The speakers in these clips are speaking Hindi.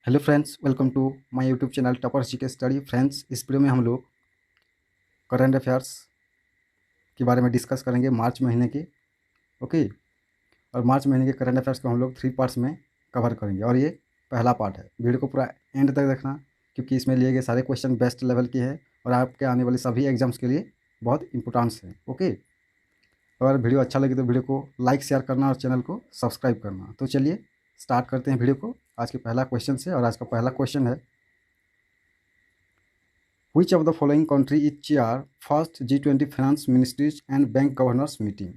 Hello friends, welcome to my YouTube channel topper GK study. Friends, इस वीडियो में हम लोग करंट अफेयर्स के बारे में डिस्कस करेंगे मार्च महीने के। ओके। और मार्च महीने के करंट अफेयर्स को हम लोग 3 पार्ट्स में कवर करेंगे और ये पहला पार्ट है। वीडियो को पूरा एंड तक देखना, क्योंकि इसमें लिए गए सारे क्वेश्चन बेस्ट लेवल के हैं और आपके आने वाले सभी एग्जाम्स के लिए बहुत इंपॉर्टेंट्स हैं। ओके। अगर वीडियो अच्छा लगे तो वीडियो को लाइक शेयर करना और चैनल को सब्सक्राइब करना। तो चलिए स्टार्ट करते हैं वीडियो को आज के पहला क्वेश्चन से। और आज का पहला क्वेश्चन है, Which of the following country is chair first G20 finance ministries and bank governors meeting?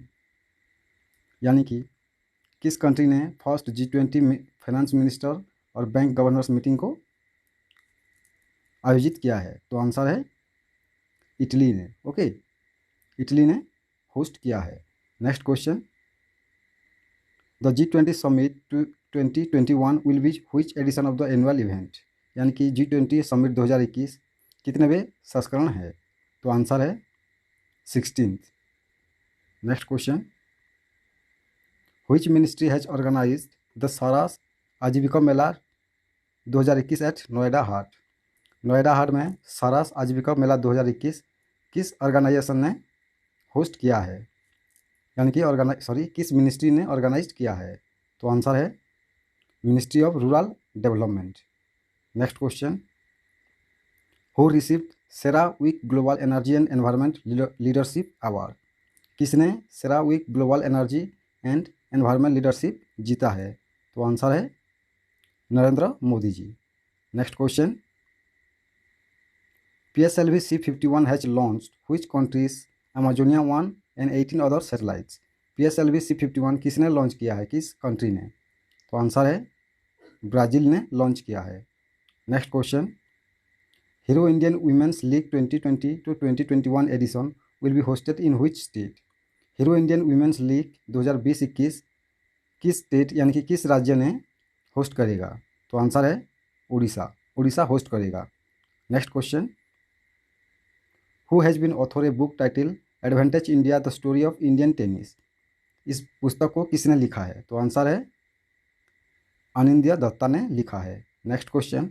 यानी कि किस कंट्री ने फर्स्ट G20 फाइनेंस मिनिस्टर और बैंक गवर्नर्स मीटिंग को आयोजित किया है? तो आंसर है इटली ने। ओके, इटली ने होस्ट किया है। Next question, the G20 summit 2021 will be which edition of the annual event? यानी कि G20 समिट 2021 कितनेवें संस्करण है? तो आंसर है 16th। Next question, which ministry has organised the Saras Aajeevika mela 2021 at Noida haat? Noida haat में सारास आजीविका मेला 2021 किस ऑर्गेनाइजेशन ने होस्ट किया है? यानी कि किस मिनिस्ट्री ने ऑर्गेनाइज किया है? तो आंसर है ministry of rural development. Next question, who received CERAWeek global energy and environment leadership award? किसने CERAWeek global energy and environment leadership जीता है? तो आंसर है Narendra Modi ji. Next question, PSLV C51 has launched which countries Amazonia 1 and 18 other satellites? PSLV C51 किसने लॉन्च किया है, किस कंट्री ने? तो आंसर है ब्राज़ील ने लॉन्च किया है। Next question, hero Indian women's league 2020 to 2021 edition will be hosted in which state? Hero Indian women's league 2020-21 किस स्टेट यानी कि किस राज्य ने होस्ट करेगा? तो आंसर है उड़ीसा। उड़ीसा होस्ट करेगा। Next question, who has been author a book title advantage India the story of Indian tennis? इस पुस्तक को किसने लिखा है? तो आंसर है अनिंद्य दत्ता ने लिखा है। Next question,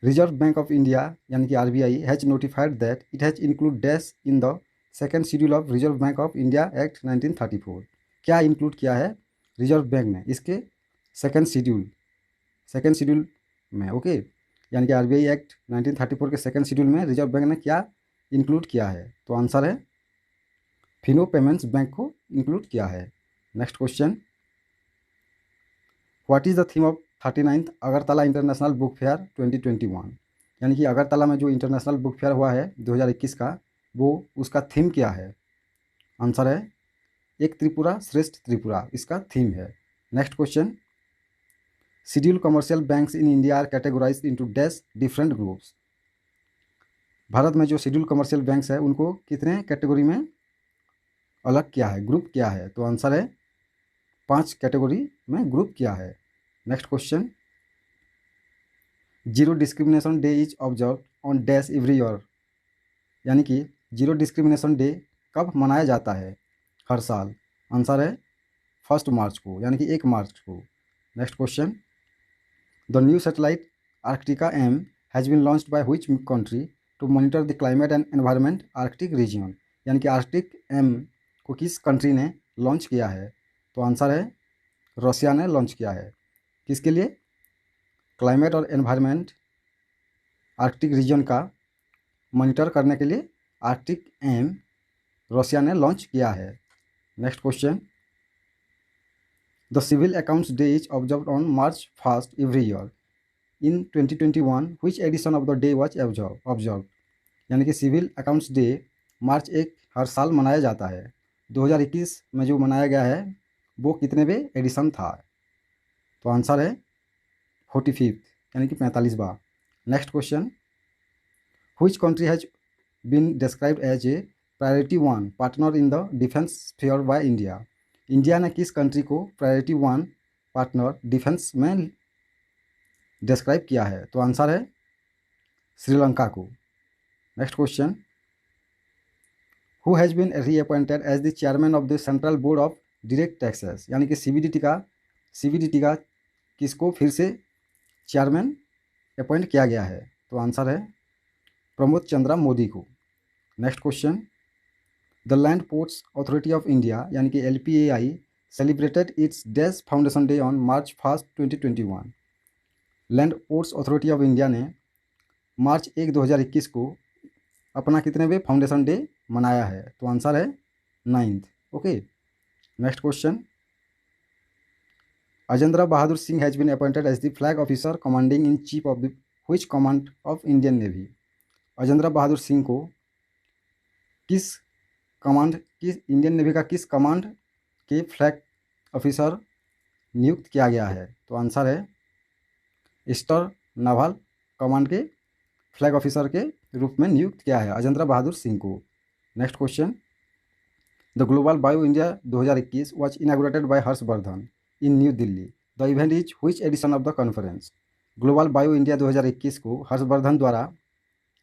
reserve bank of India यानी कि RBI has notified that it has include dash in the second schedule of reserve bank of India act 1934? क्या इंक्लूड किया है रिजर्व बैंक ने इसके सेकेंड शेड्यूल में? ओके, यानी कि RBI एक्ट 1934 के सेकेंड शेड्यूल में रिजर्व बैंक ने क्या इंक्लूड किया है? तो आंसर है फिनो पेमेंट्स बैंक को इंक्लूड किया है। Next question, what is the theme of 39th Agartala international book fair 2021? यानी कि अगरतला में जो इंटरनेशनल बुक फेयर हुआ है 2021 का, वो उसका थीम क्या है? आंसर है एक त्रिपुरा श्रेष्ठ त्रिपुरा इसका थीम है। Next question, schedule commercial banks in India are categorised into dash different groups? भारत में जो शेड्यूल कमर्शियल बैंक्स है उनको कितने कैटेगरी में अलग किया है, ग्रुप किया है? तो आंसर है 5 कैटेगरी में ग्रुप किया है। Next question, zero discrimination day is observe on dash every year? यानी कि जीरो डिस्क्रिमिनेशन डे कब मनाया जाता है हर साल? आंसर है 1 मार्च को, यानी कि 1 मार्च को। Next question, the new satellite Arktika M has been launched by which country to monitor the climate and environment Arctic region? यानी कि आर्कटिक एम को किस कंट्री ने लॉन्च किया है? तो आंसर है रशिया ने लॉन्च किया है। किसके लिए? क्लाइमेट और एनवायरनमेंट आर्कटिक रीजन का मॉनिटर करने के लिए आर्कटिक एम रशिया ने लॉन्च किया है। Next question, the civil accounts day is observed on March 1 every year. In 2021 which edition of the day was observe? यानी कि सिविल अकाउंट्स डे मार्च 1 हर साल मनाया जाता है। 2021 में जो मनाया गया है वो कितनेवें एडिशन था? तो आंसर है 45th, यानी कि 45वां। Next question, which country has been described as a priority 1 partner in the defence sphere by India? India ने किस कंट्री को प्रायोरिटी 1 पार्टनर डिफेंस में डिस्क्राइब किया है? तो आंसर है श्रीलंका को। Next question, who has been reappointed as the chairman of the central board of direct taxes? यानी कि CBDT का किसको फिर से चेयरमैन अपॉइंट किया गया है? तो आंसर है प्रमोद चंद्रा मोदी को। Next question, the land ports authority of India यानी कि LPAI celebrated it's dash foundation day on March 1, 2021। Land ports authority of India ने March 1, 2021 को अपना कितने फाउंडेशन डे मनाया है? तो आंसर है 9th। Okay, next question, Ajendra Bahadur Singh has been appointed as the flag officer commanding in chief of the which command of Indian navy. Ajendra Bahadur Singh को किस कमांड, किस इंडियन नेवी का किस कमांड के फ्लैग ऑफिसर नियुक्त किया गया है? तो आंसर है ईस्टर्न नावल कमांड के फ्लैग ऑफिसर के रूप में नियुक्त किया है अजेंद्र बहादुर सिंह को। Next question, the global bio India 2021 was inaugurated by Harshvardhan in New Delhi. The event is which edition of the conference. Global bio India 2021 को हर्षवर्धन द्वारा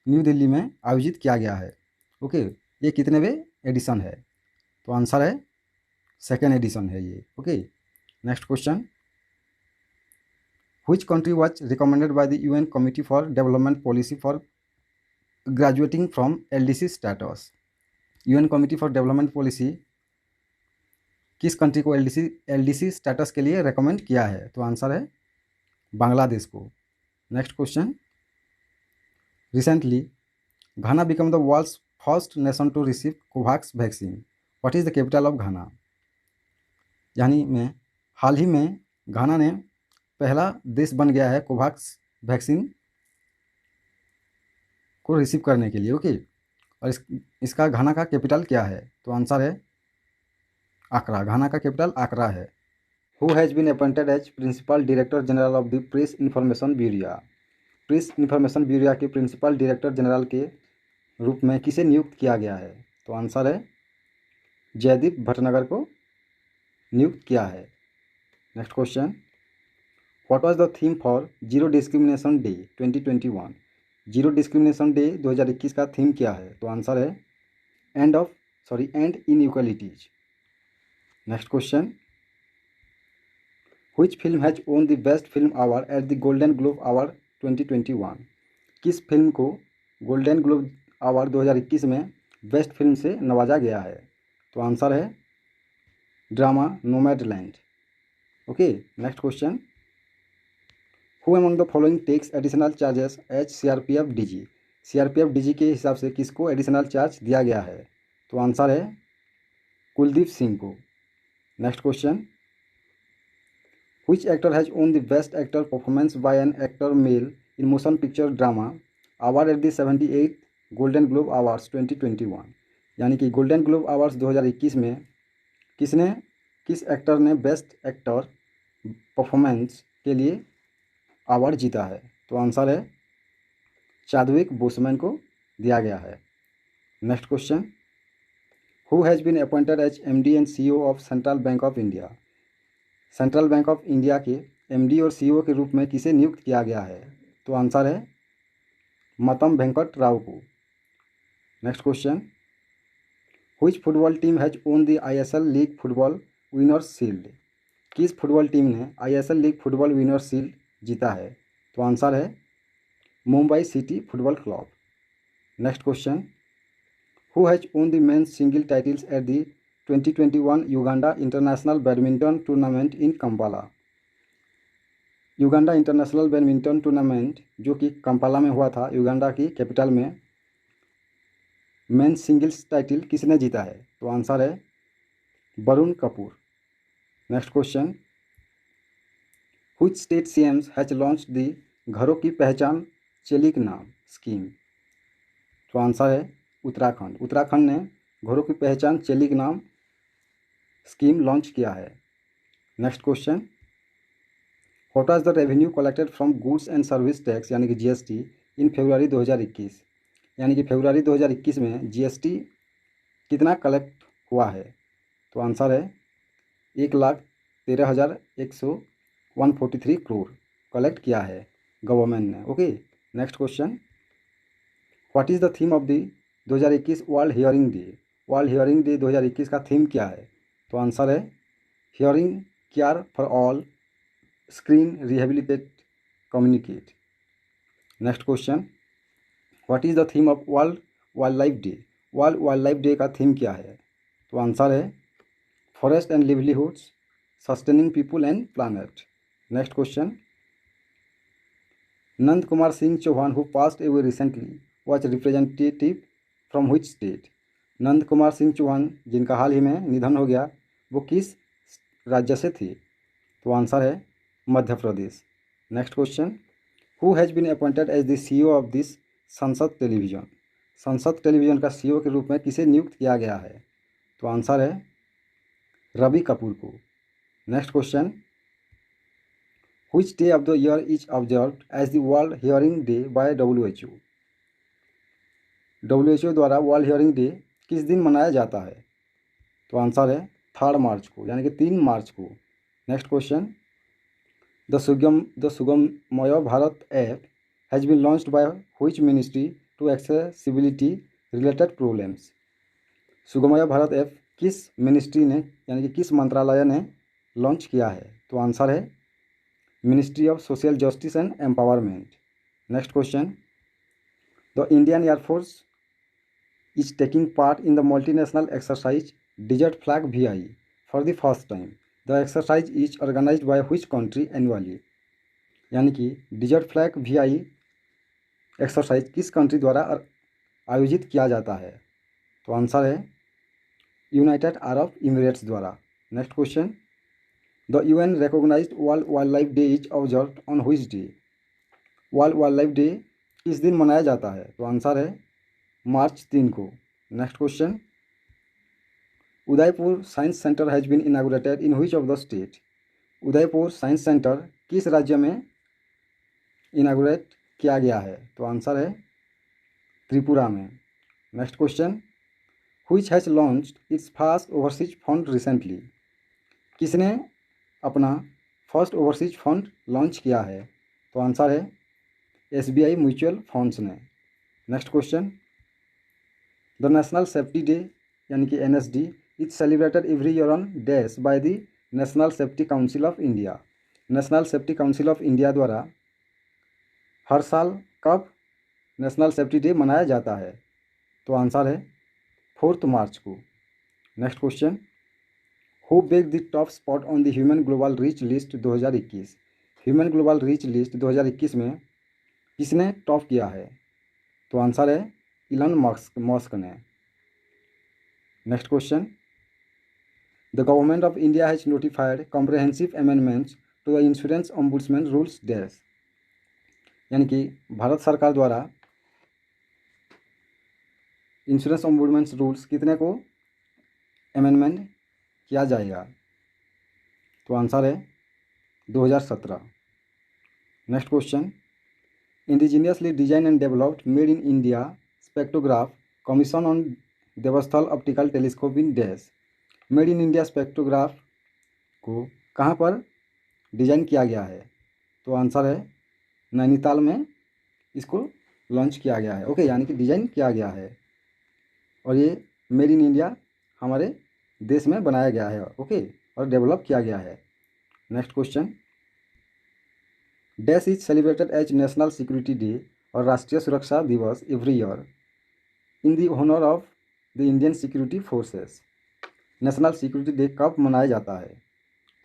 न्यू दिल्ली में आयोजित किया गया है। ओके, ये कितने एडिशन है? तो आंसर है सेकेंड एडिशन है ये। Okay, next question, which country was recommended by the UN committee for development policy for graduating from LDC status. UN committee for development policy किस कंट्री को LDC स्टेटस के लिए रेकमेंड किया है? तो आंसर है बांग्लादेश को। Next question, recently Ghana become the world's first nation to receive COVAX vaccine. What is the capital of Ghana. यानी में हाल ही में घाना ने पहला देश बन गया है कोवैक्स वैक्सीन को रिसीव करने के लिए। ओके, और इसका घाना का कैपिटल क्या है? तो आंसर है आकरा। घाना का कैपिटल आकरा है। Who has been appointed as principal director general of the press information bureau. Press information bureau के प्रिंसिपल डायरेक्टर जनरल के रूप में किसे नियुक्त किया गया है? तो आंसर है जयदीप भटनागर को नियुक्त किया है। Next question, what was the theme for zero discrimination day 2021। Zero discrimination day 2021 का थीम क्या है? तो आंसर है and inequalities. Next question, which film has own the best film award at the golden globe award 2021। किस फिल्म को गोल्डन ग्लोब अवार्ड 2021 में बेस्ट फिल्म से नवाजा गया है? तो आंसर है drama Nomadland. Okay, next question, who among the following takes additional charges as CRPF DG। CRPF DG के हिसाब से किसको एडिशनल चार्ज दिया गया है? तो आंसर है कुलदीप सिंह को। Next question, which actor has own the best actor performance by an actor male in motion picture drama award at the 78 golden globe awards 2021। यानी कि गोल्डन ग्लोब अवार्ड्स 2021 में किस एक्टर ने बेस्ट एक्टर परफॉर्मेंस के लिए अवार्ड जीता है? तो आंसर है चादविक बोसमैन को दिया गया है। Next question, who has been appointed as MD and CEO of Central Bank of India. Central Bank of India के MD और CEO के रूप में किसे नियुक्त किया गया है? तो आंसर है मतम वेंकट राव को। Next question, which football team has own the ISL league football winners shield. किस फुटबॉल टीम ने ISL league football winners shield जीता है? तो आंसर है Mumbai city football club. Next question, who has own the men's single titles at the 2021 Uganda international badminton tournament in Kampala. Uganda international badminton tournament जो कि कंपाला में हुआ था, युगांडा की कैपिटल में, मेंस सिंगल्स टाइटल किसने जीता है? तो आंसर है Varun Kapoor. Next question, which state CM has launched the घरों की पहचान चेलिक नाम स्कीम। तो आंसर है उत्तराखंड। उत्तराखंड ने घरों की पहचान चेलिक नाम स्कीम लॉन्च किया है। Next question, what was the revenue collected from goods and service tax यानी कि GST इन फरवरी 2021। यानी कि फरवरी 2021 में GST कितना कलेक्ट हुआ है? तो आंसर है 1,13,143 करोड़ कलेक्ट किया है गवर्नमेंट ने। Okay, next question, what is the theme of the 2021 world hearing day. World hearing day 2021 का थीम क्या है? तो आंसर है hearing care for all, screen rehabilitate communicate. Next question, what is the theme of world wildlife day? World wildlife day का थीम क्या है? तो आंसर है forest and livelihoods, sustaining people and planet. Next question, Nand Kumar Singh Chauhan who passed away recently was representative from which state? Nand Kumar Singh Chauhan जिनका हाल ही में निधन हो गया, वो किस राज्य से थे? तो आंसर है Madhya Pradesh. Next question, who has been appointed as the CEO of this Sansad television? Sansad television का CEO के रूप में किसे नियुक्त किया गया है? तो आंसर है रवि कपूर को। Next question, which day of the year is observed as the world hearing day by WHO? WHO द्वारा वर्ल्ड हियरिंग डे किस दिन मनाया जाता है? तो आंसर है 3 मार्च को, यानी कि 3 मार्च को। Next question, the Sugamya Bharat app has been launched by which ministry to accessibility related problems? Sugamya Bharat app किस मिनिस्ट्री ने, यानी कि किस मंत्रालय ने लॉन्च किया है? तो आंसर है ministry of social justice and empowerment. Next question, the Indian air force is taking part in the multinational exercise Desert Flag VI for the first time. The exercise is organized by which country annually? यानी कि डिजर्ट फ्लैग VI एक्सरसाइज किस कंट्री द्वारा आयोजित किया जाता है? तो आंसर है यूनाइटेड अरब इमिरेट्स द्वारा। Next question, the UN recognized world wildlife day is observed on which day? World wildlife day किस दिन मनाया जाता है? तो आंसर है मार्च 3 को। Next question, Udaipur science centre has been inaugurated in which of the state? Udaipur science centre किस राज्य में इनागुरेट किया गया है? तो आंसर है त्रिपुरा में। Next question, which has launched it's first overseas fund recently? किसने अपना फर्स्ट ओवरसीज फंड लॉन्च किया है? तो आंसर है SBI म्यूचुअल फंड्स ने। Next question, the national safety day यानी कि NSD is celebrated every year on dash by the national safety council of India? National safety council of India द्वारा हर साल कब नेशनल सेफ्टी डे मनाया जाता है? तो आंसर है 4 मार्च को। Next question, who bag the top spot on the Hurun global rich list 2021? Hurun global rich list 2021 में किसने टॉप किया है? तो आंसर है इलन मस्क ने। Next question, the government of India has notified comprehensive amendments to the insurance ombudsman rules dash? यानी कि भारत सरकार द्वारा इंश्योरेंस ओम्बुड्समैन रूल्स कितने को अमेंडमेंट किया जाएगा? तो आंसर है 2017। Next question, indigenously design and developed made in India spectrograph commission on Devasthal optical telescope in dash? Made in India spectrograph को कहाँ पर डिजाइन किया गया है? तो आंसर है नैनीताल में इसको लॉन्च किया गया है। ओके, यानी कि डिजाइन किया गया है और ये मेड इन इंडिया हमारे देश में बनाया गया है। ओके, और डेवलप किया गया है। Next question, dash is celebrated as national security day और राष्ट्रीय सुरक्षा दिवस every year in the honour of the Indian security forces? National security day कब मनाया जाता है?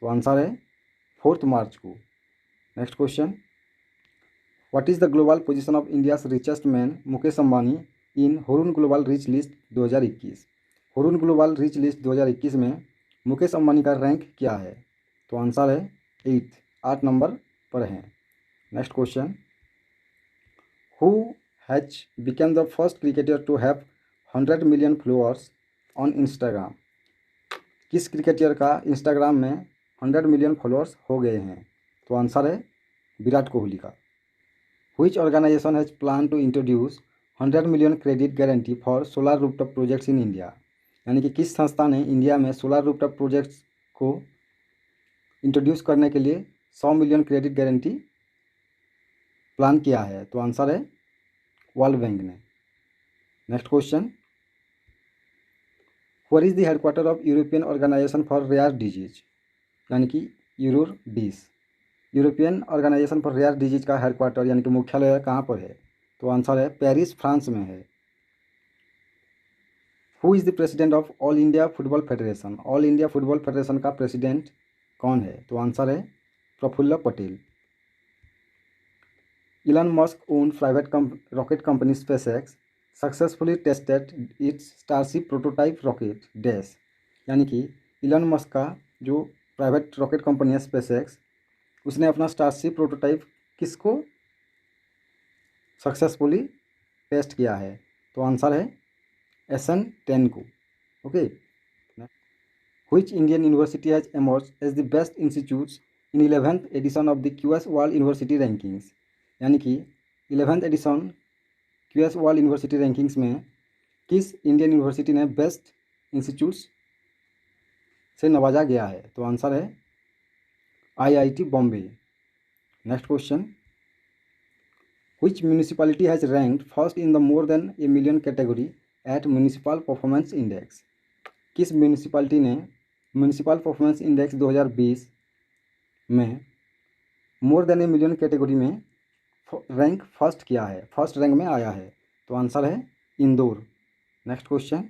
तो आंसर है 4 मार्च को। Next question, what is the global position of India's richest man Mukesh Ambani in Hurun global rich list 2021? Hurun global rich list 2021 में मुकेश अंबानी का रैंक क्या है? तो आंसर है 8 नंबर पर है। Next question, who has become the first cricketer to have 100 million followers on Instagram? किस क्रिकेटर का इंस्टाग्राम में 100 मिलियन फॉलोअर्स हो गए हैं? तो आंसर है विराट कोहली का। Which organisation has plan to introduce 100 million credit guarantee for solar rooftop projects in India? यानी कि किस संस्था ने इंडिया में सोलर रूफटॉप प्रोजेक्ट्स को इंट्रोड्यूस करने के लिए 100 मिलियन क्रेडिट गारंटी प्लान किया है? तो आंसर है वर्ल्ड बैंक ने। Next question, where is the headquarter of European organization for rare disease? यानी कि EURORDIS. European organization for rare disease का हेडक्वार्टर यानी कि मुख्यालय कहाँ पर है? तो आंसर है पेरिस, फ्रांस में है। Who is the president of All India Football Federation? All India Football Federation का प्रेसिडेंट कौन है? तो आंसर है Praful Patel. Elon Musk own private rocket company SpaceX successfully tested its Starship prototype rocket dash, यानी कि इलन मस्क का जो प्राइवेट रॉकेट कंपनी है स्पेसएक्स, उसने अपना स्टारशिप प्रोटोटाइप किसको सक्सेसफुली टेस्ट किया है? तो आंसर है SN10 को। Okay, which Indian university has emerged as the best institutes in 11th edition of the QS World University Rankings? यानी कि 11th edition QS World University Rankings में किस इंडियन यूनिवर्सिटी ने बेस्ट इंस्टीट्यूट्स से नवाजा गया है? तो आंसर है IIT Bombay. Next question, which municipality has ranked first in the more than a million category at Municipal Performance Index? किस म्यूनिसिपैलिटी ने म्यूनिसिपल परफॉर्मेंस इंडेक्स 2020 में more than a million category में रैंक फर्स्ट किया है, फर्स्ट रैंक में आया है? तो आंसर है Indore. Next question,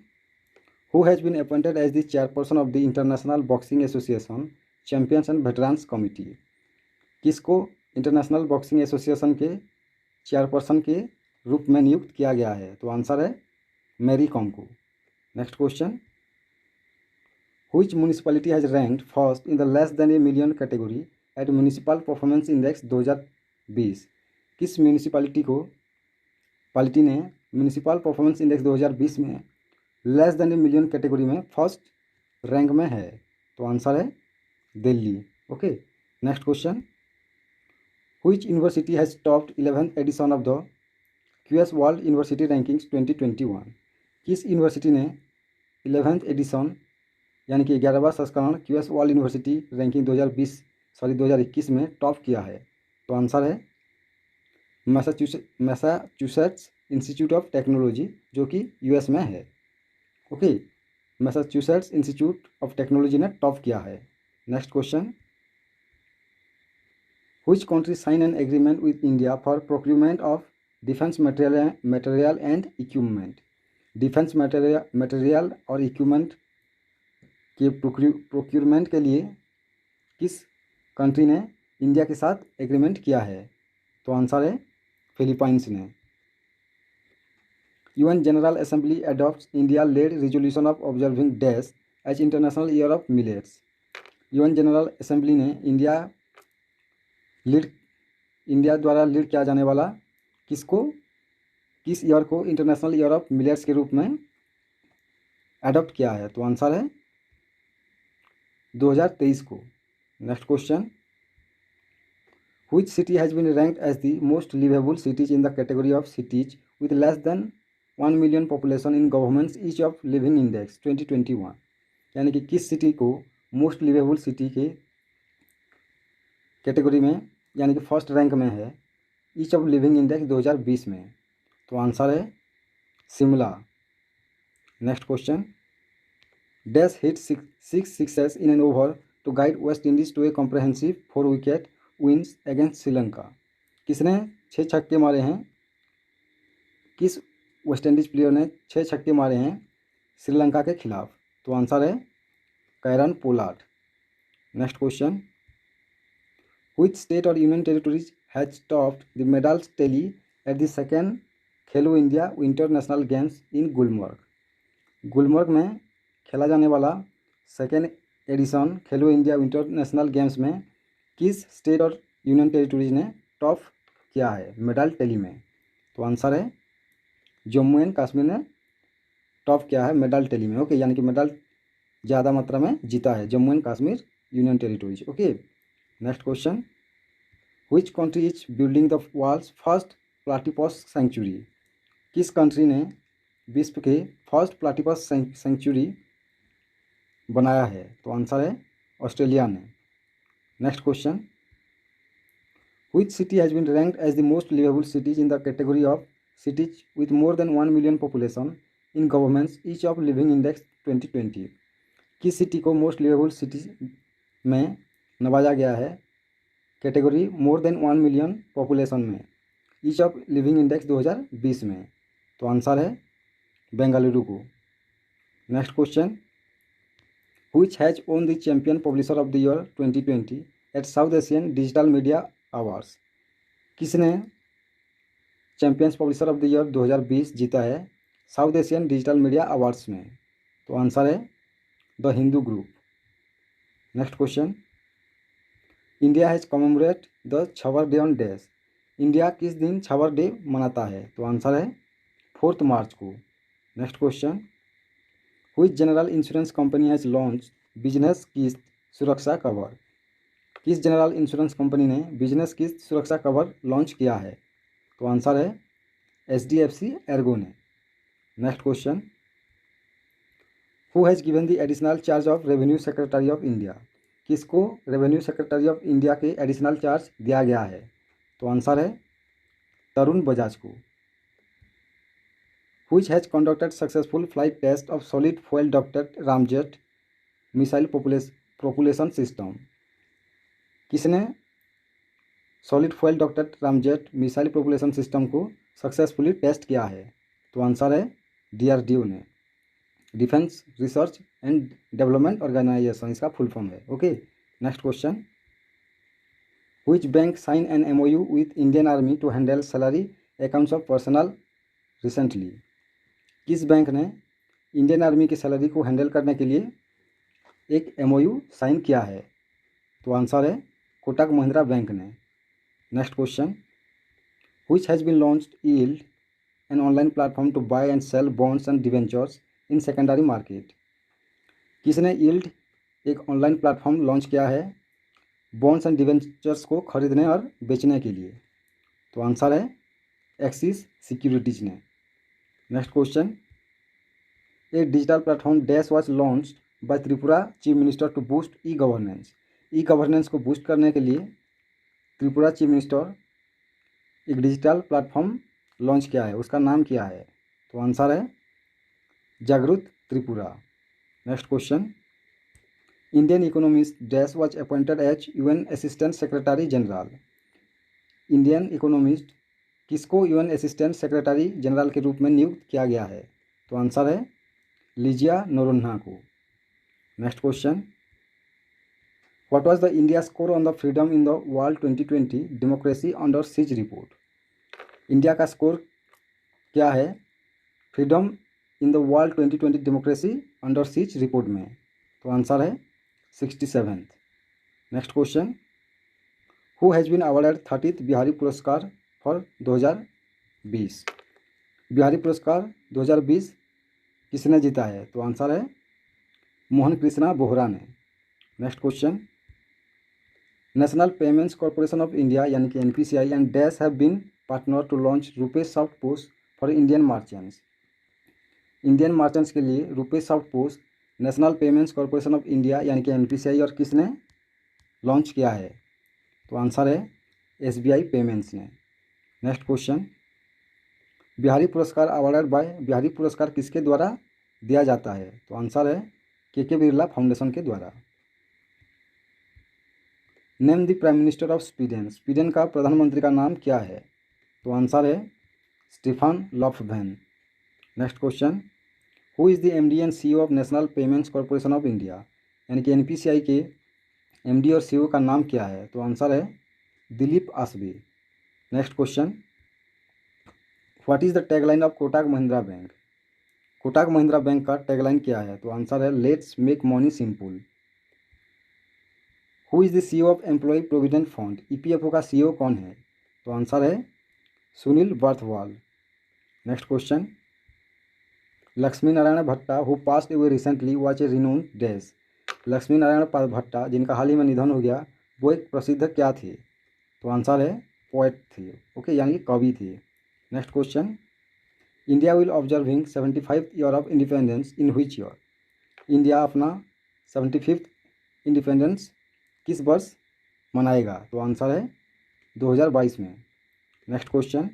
who has been appointed as the chairperson of the international boxing association champions and veterans committee? किसको इंटरनेशनल बॉक्सिंग एसोसिएशन के चेयरपर्सन के रूप में नियुक्त किया गया है? तो आंसर है मैरी कॉम को। Next question, which municipality has ranked first in the less than a million category at Municipal Performance Index 2020? किस म्यूनिसिपैलिटी ने म्यूनिसिपल परफॉर्मेंस इंडेक्स 2020 में less than a million category में फर्स्ट रैंक में है? तो आंसर है Delhi. Okay, next question, which university has topped 11th edition of the QS World University Rankings 2021? किस यूनिवर्सिटी ने 11th एडिशन यानी कि 11वां संस्करण QS वर्ल्ड यूनिवर्सिटी रैंकिंग 2021 में टॉप किया है? तो आंसर है मैसाचुसेट्स इंस्टीट्यूट ऑफ टेक्नोलॉजी, जो कि US में है। Okay, Massachusetts Institute of Technology ने टॉप किया है। Next question, which country sign an agreement with India for procurement of defence material and equipment? Defence material और इक्विपमेंट के प्रोक्यूरमेंट के लिए किस कंट्री ने इंडिया के साथ एग्रीमेंट किया है? तो आंसर है फिलीपाइंस ने। UN general assembly adopts India led resolution of observing dash as international year of millets? UN general assembly ने इंडिया द्वारा लीड किया जाने वाला किस ईयर को इंटरनेशनल ईयर ऑफ मिलेट्स के रूप में एडॉप्ट किया है? तो आंसर है 2023 को। Next question, which city has been ranked as the most livable cities in the category of cities with less than 1 million population in government's ease of living index 2021? यानी कि किस सिटी को मोस्ट लिवेबल सिटी के कैटेगरी में यानी कि फर्स्ट रैंक में है ईच ऑफ लिविंग इंडेक्स 2020 में? तो आंसर है Shimla. Next question, dash hit 6 sixes in an over to guide West Indies to A comprehensive 4 wicket wins against Sri Lanka? किसने 6 छक्के मारे हैं? किस वेस्ट इंडीज प्लेयर ने 6 छक्के मारे हैं श्रीलंका के खिलाफ? तो आंसर है Kieron Pollard. Next question, which state और union territories has topped the medals tally at the second Khelo India winter national games in Gulmarg? Gulmarg में खेला जाने वाला second edition Khelo India winter national games में किस स्टेट और यूनियन टेरिटरीज ने टॉप किया है मेडल टैली में? तो आंसर है जम्मू एंड कश्मीर ने टॉप किया है मेडल टैली में। ओके, यानी कि मेडल ज़्यादा मात्रा में जीता है Jammu and Kashmir union territories. Okay, next question, which country is building the world's first platypus sanctuary? किस कंट्री ने विश्व के फर्स्ट प्लाटीपस सेंचुरी बनाया है? तो आंसर है ऑस्ट्रेलिया ने। Next question, which city has been ranked as the most livable cities in the category of cities with more than 1 million population in government's each of living index 2020? किस सिटी को मोस्ट लिवेबल सिटी में नवाजा गया है category more than 1 million population में, ईच ऑफ लिविंग इंडेक्स 2020 में। तो आंसर है बेंगलुरु को। Next question, which has won the champion publisher of the year 2020 at South Asian Digital Media Awards? किसने champions publisher of the year 2020 जीता है south Asian digital media awards में? तो आंसर है the Hindu group. Next question, India has commemorate the छवर डे ऑन डैश? इंडिया किस दिन छवर डे मनाता है? तो आंसर है 4 मार्च को। Next question, which general insurance company has launch business किस्त सुरक्षा कवर? किस जनरल इंश्योरेंस कंपनी ने बिजनेस किस्त सुरक्षा कवर लॉन्च किया है? तो आंसर है HDFC एर्गो ने। Next question, who has given the additional charge of revenue secretary of India? किसको रेवेन्यू सेक्रेटरी ऑफ इंडिया के एडिशनल चार्ज दिया गया है? तो आंसर है तरुण बजाज को। Which has conducted successful flight test of solid fuel ducted ramjet missile propulsion system? किसने solid fuel ducted ramjet missile propulsion system को सक्सेसफुली टेस्ट किया है? तो आंसर है DRDO ने, defence research and development organisation इसका फुल फॉर्म है। Okay, next question, which bank sign an MOU with Indian Army to handle salary accounts of personnel recently? किस बैंक ने इंडियन आर्मी की सैलरी को हैंडल करने के लिए एक MOU साइन किया है? तो आंसर है कोटक महिंद्रा बैंक ने। Next question, which has been launched yield an online platform to buy and sell bonds and debentures in secondary market? किसने यील्ड एक ऑनलाइन प्लेटफॉर्म लॉन्च किया है बॉन्ड्स एंड डिवेंचर्स को खरीदने और बेचने के लिए? तो आंसर है एक्सिस सिक्योरिटीज ने। Next question, a digital platform dash was launch by Tripura chief minister to boost e governance? E governance को बूस्ट करने के लिए त्रिपुरा चीफ मिनिस्टर एक डिजिटल प्लेटफॉर्म लॉन्च किया है, उसका नाम क्या है? तो आंसर है Jagruk Tripura. Next question, Indian economist dash was appointed as UN assistant secretary general? Indian economist किसको UN असिस्टेंट सेक्रेटरी जनरल के रूप में नियुक्त किया गया है? तो आंसर है लिजिया नोरोन्हा को। Next question, what was the India score on the freedom in the world 2020 democracy under siege report? India का स्कोर क्या है freedom in the world 2020 democracy under siege report में? तो आंसर है 67th। Next question, who has been awarded 30th Bihari Puraskar for 2020? Bihari पुरस्कार 2020 किसने जीता है? तो आंसर है मोहन कृष्णा बोहरा ने। Next question, National payments corporation of India यानी कि NPCI and dash have been partner to launch RuPay soft post for Indian merchants? Indian merchants के लिए RuPay soft post National payments corporation of India यानी कि NPCI और किसने लॉन्च किया है? तो आंसर है SBI पेमेंट्स ने। नेक्स्ट क्वेश्चन, बिहारी पुरस्कार अवार्डेड बाय बिहारी पुरस्कार किसके द्वारा दिया जाता है? तो आंसर है KK बिरला फाउंडेशन के द्वारा। Name the prime minister of Sweden? Sweden का प्रधानमंत्री का नाम क्या है? तो आंसर है Stefan Lofven. Next question, who is the MD and CEO of national payments corporation of India यानी कि NPCI के MD और CEO का नाम क्या है? तो आंसर है Dilip Asbe. Next question, what is the tagline of Kotak Mahindra bank? Kotak Mahindra bank का टैगलाइन क्या है? तो आंसर है let's make money simple. Who is the CEO of employ provident fund? EPFO का CEO कौन है? तो आंसर है Sunil Barthwal. Next question, Lakshmi Narayan Bhatta who passed away recently was a renowned dash? Lakshmi Narayan Bhatta जिनका हाल ही में निधन हो गया वो एक प्रसिद्ध क्या थे? तो आंसर है पोएट थे। ओके, यानी कि कवि थे। Next question, India will observing 75th year of independence in which year? India अपना 75th इंडिपेंडेंस किस वर्ष मनाएगा? तो आंसर है 2022 में। Next question,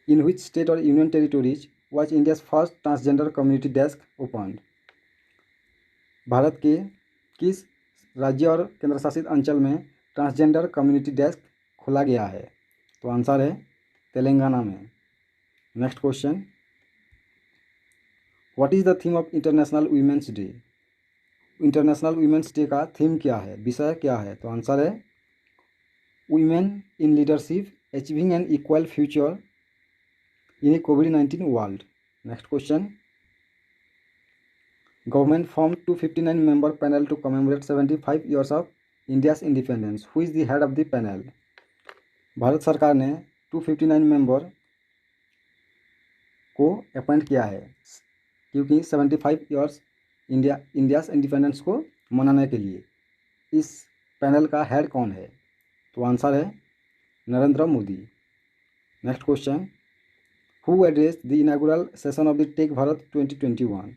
in which state और union territories was India's first transgender community desk opened? Bharat के किस राज्य और केंद्र शासित अंचल में ट्रांसजेंडर कम्युनिटी डेस्क खोला गया है? तो आंसर है तेलंगाना में। Next question, what is the theme of international women's day? International women's day का थीम क्या है, विषय क्या है? तो आंसर है women in leadership achieving an equal future in a कोविड-19 world. Next question, government form 259 member panel to commemorate 75 years of India's independence. Who is the head of the panel? Bharat सरकार ने 259 मेंबर को अपॉइंट किया है क्योंकि 75 ईयर्स इंडियाज इंडिपेंडेंस को मनाने के लिए। इस पैनल का हेड कौन है? तो आंसर है Narendra Modi. Next question, who addressed the inauguration session of the tech Bharat 2021?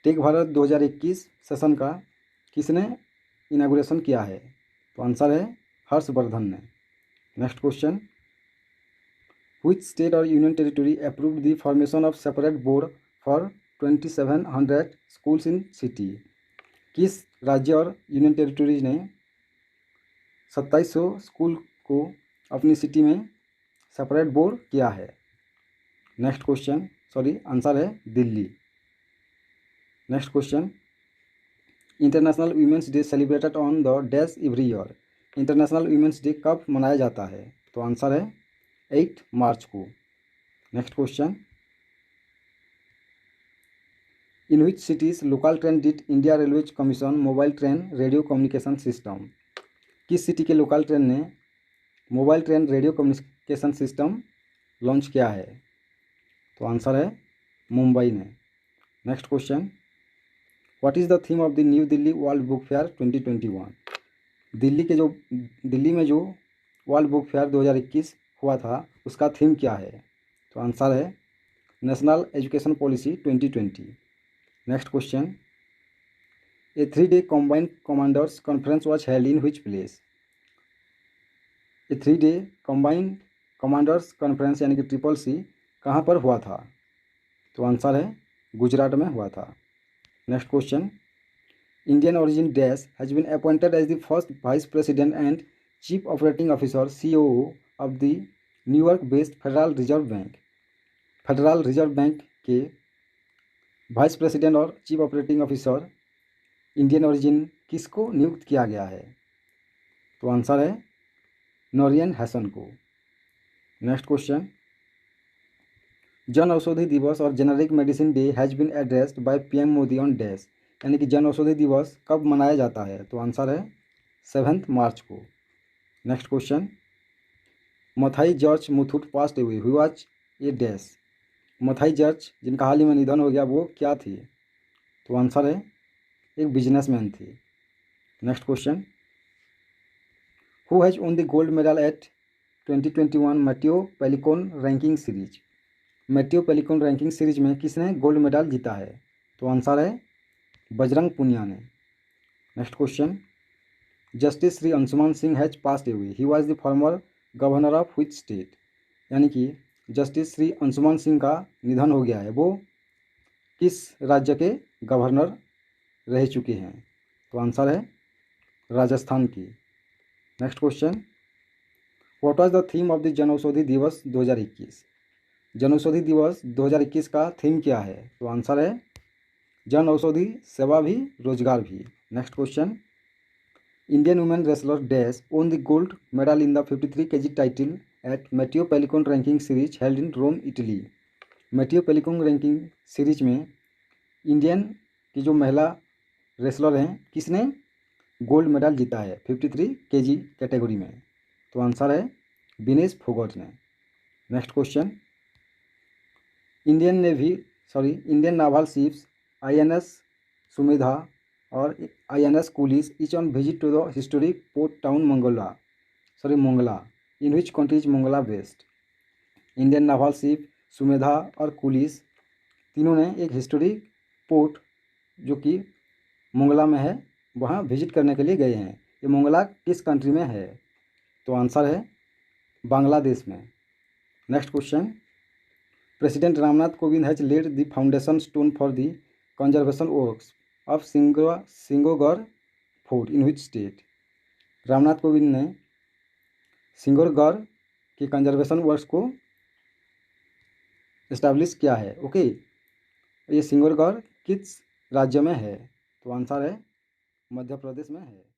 Tech Bharat 2021 session का किसने इनॉग्रेशन किया है? तो आंसर है हर्षवर्धन ने। नेक्स्ट क्वेश्चन, व्हिच स्टेट और union territory approved the formation of separate board for 2700 schools in city? किस राज्य और यूनियन टेरिटरीज ने 2700 स्कूल को अपनी सिटी में सेपरेट बोर्ड किया है? नेक्स्ट क्वेश्चन, आंसर है Delhi. Next question, international women's day celebrated on the dash every year? International women's day कब मनाया जाता है? तो आंसर है 8 मार्च को। Next question, in which cities local train did India railways commission mobile train radio communication system? किस सिटी के लोकल ट्रेन ने mobile train radio communication system launch किया है? तो आंसर है मुंबई ने। Next question, what is the theme of the new Delhi world book fair 2021? Delhi में जो वर्ल्ड बुक फेयर 2021 हुआ था उसका थीम क्या है? तो आंसर है national education policy 2020। Next question, A 3-day combined commanders conference was held in which place? A 3-day combined commanders conference यानी कि CCC कहाँ पर हुआ था? तो आंसर है गुजरात में हुआ था। Next question, Indian origin dash has been appointed as the first vice president and chief operating officer COO of the New York based federal reserve bank. Federal reserve bank के वाइस प्रेसिडेंट और chief operating officer Indian origin किसको नियुक्त किया गया है? तो आंसर है नोरियन हैसन को। नेक्स्ट क्वेश्चन, जन औषधि दिवस और generic medicine day has been addressed by PM Modi on dash? यानी कि जन औषधि दिवस कब मनाया जाता है? तो आंसर है 7 मार्च को। Next question, Mathai George Muthoot passed away who was a dash? Mathai George जिनका हाल ही में निधन हो गया वो क्या थी? तो आंसर है एक बिजनेसमैन थी। Next question, who has won the gold medal at 2021 Matteo Pellicone ranking series? Matteo Pellicone ranking series में किसने गोल्ड मेडल जीता है? तो आंसर है बजरंग पुनिया ने। Next question, justice Shri Anshuman Singh has passed away he was the former governor of which state? यानी कि जस्टिस श्री अंशुमान सिंह का निधन हो गया है, वो किस राज्य के गवर्नर रह चुके हैं? तो आंसर है राजस्थान की। Next question, what was the theme of the जनऔषधि दिवस 2021? जनऔषधि दिवस 2021 का थीम क्या है? तो आंसर है जन औषधि सेवा भी रोजगार भी। Next question, Indian women wrestler dash won the gold medal in the 53 kg title at Matteo Pellicone ranking series held in Rome Italy? Matteo Pellicone ranking series में इंडियन की जो महिला रेसलर हैं किसने गोल्ड मेडल जीता है 53 kg कैटेगरी में? तो आंसर है विनेश फोगट ने। Next question, Indian naval ships INS Sumedha और INS Kulish each on visit to the historic port town Mongla in which country is Mongla based? Indian naval ship Sumedha और कुलिस तीनों ने एक हिस्टोरिक पोर्ट जो कि मोंगला में है वहाँ विजिट करने के लिए गए हैं। ये मोंगला किस कंट्री में है? तो आंसर है बांग्लादेश में। Next question, president Ramnath Kovind has laid the foundation stone for the conservation works of Singorgarh fort in which state? Ramnath Kovind ने सिंगोरगढ़ के कंजर्वेशन वर्क्स को इस्टेब्लिश किया है। ओके, ये सिंगोरगढ़ किस राज्य में है? तो आंसर है मध्य प्रदेश में है।